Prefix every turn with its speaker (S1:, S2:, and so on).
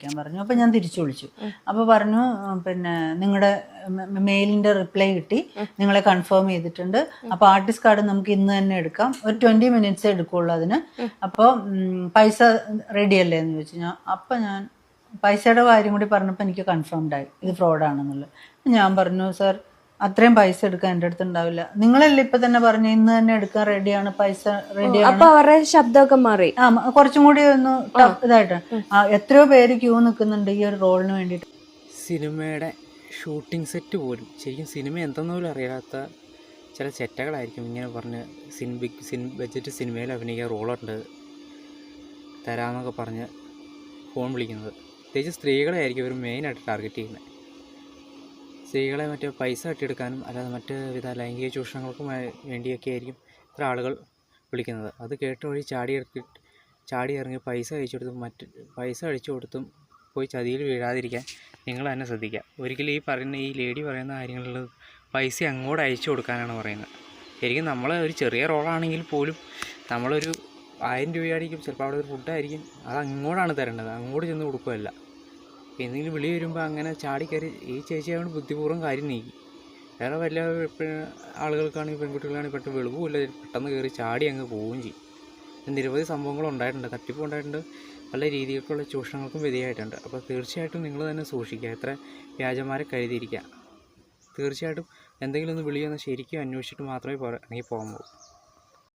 S1: ക്കാൻ പറഞ്ഞു. അപ്പോൾ ഞാൻ തിരിച്ചു വിളിച്ചു. അപ്പോൾ പറഞ്ഞു പിന്നെ നിങ്ങളുടെ മെയിലിൻ്റെ റിപ്ലൈ കിട്ടി, നിങ്ങളെ കൺഫേം ചെയ്തിട്ടുണ്ട്. അപ്പോൾ ആർട്ടിസ്റ്റ് കാർഡ് നമുക്ക് ഇന്ന് തന്നെ എടുക്കാം, ഒരു 20 മിനിറ്റ്സേ എടുക്കുള്ളൂ അതിന്. അപ്പോൾ പൈസ റെഡി അല്ലേ എന്ന് ചോദിച്ചു. ഞാൻ പൈസയുടെ കാര്യം കൂടി പറഞ്ഞപ്പോൾ എനിക്ക് കൺഫേംഡ് ആയി ഇത് ഫ്രോഡാണെന്നുള്ളത്. ഞാൻ പറഞ്ഞു സാർ അത്രയും പൈസ എടുക്കാൻ എൻ്റെ അടുത്ത് ഉണ്ടാവില്ല, നിങ്ങളല്ലേ ഇപ്പൊ തന്നെ പറഞ്ഞു ഇന്ന് തന്നെ എടുക്കാൻ റെഡിയാണ്, പൈസ റെഡിയാണ്.
S2: അവരുടെ ശബ്ദമൊക്കെ മാറി.
S1: കുറച്ചും കൂടി ഒന്ന് ഇതായിട്ട് എത്രയോ പേര് ക്യൂ നിൽക്കുന്നുണ്ട് ഈ ഒരു റോളിന് വേണ്ടിയിട്ട്.
S3: സിനിമയുടെ ഷൂട്ടിംഗ് സെറ്റ് പോലും ശരിക്കും സിനിമ എന്തെന്ന് പോലും അറിയാത്ത ചില ചെറ്റകളായിരിക്കും ഇങ്ങനെ പറഞ്ഞ് ബഡ്ജറ്റ് സിനിമയിൽ അഭിനയിക്കാൻ റോളുണ്ട് തരാമെന്നൊക്കെ പറഞ്ഞ് ഫോൺ വിളിക്കുന്നത്. പ്രത്യേകിച്ച് സ്ത്രീകളെ ആയിരിക്കും ഇവർ മെയിനായിട്ട് ടാർഗറ്റ് ചെയ്യുന്നത്. സ്ത്രീകളെ മറ്റേ പൈസ തട്ടിയെടുക്കാനും അല്ലാതെ മറ്റ് വിധ ലൈംഗിക ചൂഷണങ്ങൾക്കും വേണ്ടിയൊക്കെ ആയിരിക്കും ഇത്ര ആളുകൾ വിളിക്കുന്നത്. അത് കേട്ട വഴി ചാടി ഇറങ്ങി പൈസ അഴിച്ചു കൊടുത്തും പോയി ചതിയിൽ വീഴാതിരിക്കാൻ നിങ്ങൾ തന്നെ ശ്രദ്ധിക്കുക. ഒരിക്കലും ഈ ലേഡി പറയുന്ന കാര്യങ്ങളിൽ പൈസ അങ്ങോട്ട് അയച്ചു കൊടുക്കാനാണ് പറയുന്നത്. ശരിക്കും നമ്മൾ ഒരു ചെറിയ റോളാണെങ്കിൽ പോലും നമ്മളൊരു 1000 രൂപയായിരിക്കും ചിലപ്പോൾ അവിടെ ഒരു ഫുഡായിരിക്കും, അത് അങ്ങോട്ടാണ് തരേണ്ടത്, അങ്ങോട്ട് ചെന്ന് കൊടുക്കുകയല്ല. എന്തെങ്കിലും വിളി വരുമ്പോൾ അങ്ങനെ ചാടിക്കയറി ഈ ചേച്ചിയോട് ബുദ്ധിപൂർവ്വം കാര്യം നീക്കി. വേറെ വല്ല ആളുകൾക്കാണെങ്കിൽ പെൺകുട്ടികളാണെങ്കിൽ പെട്ടെന്ന് വെളുവുമില്ല, പെട്ടെന്ന് കയറി ചാടി അങ്ങ് പോവുകയും ചെയ്യും. നിരവധി സംഭവങ്ങളുണ്ടായിട്ടുണ്ട്, തട്ടിപ്പ് ഉണ്ടായിട്ടുണ്ട്, പല രീതികൾക്കുള്ള ചൂഷണങ്ങൾക്കും വിധേയമായിട്ടുണ്ട്. അപ്പോൾ തീർച്ചയായിട്ടും നിങ്ങൾ തന്നെ സൂക്ഷിക്കുക, എത്ര വ്യാജന്മാരെ കരുതിയിരിക്കുക. തീർച്ചയായിട്ടും എന്തെങ്കിലും ഒന്ന് വിളിയൊന്ന് ശരിക്കും അന്വേഷിച്ചിട്ട് മാത്രമേ ഇറങ്ങി പോകാൻ പോകും.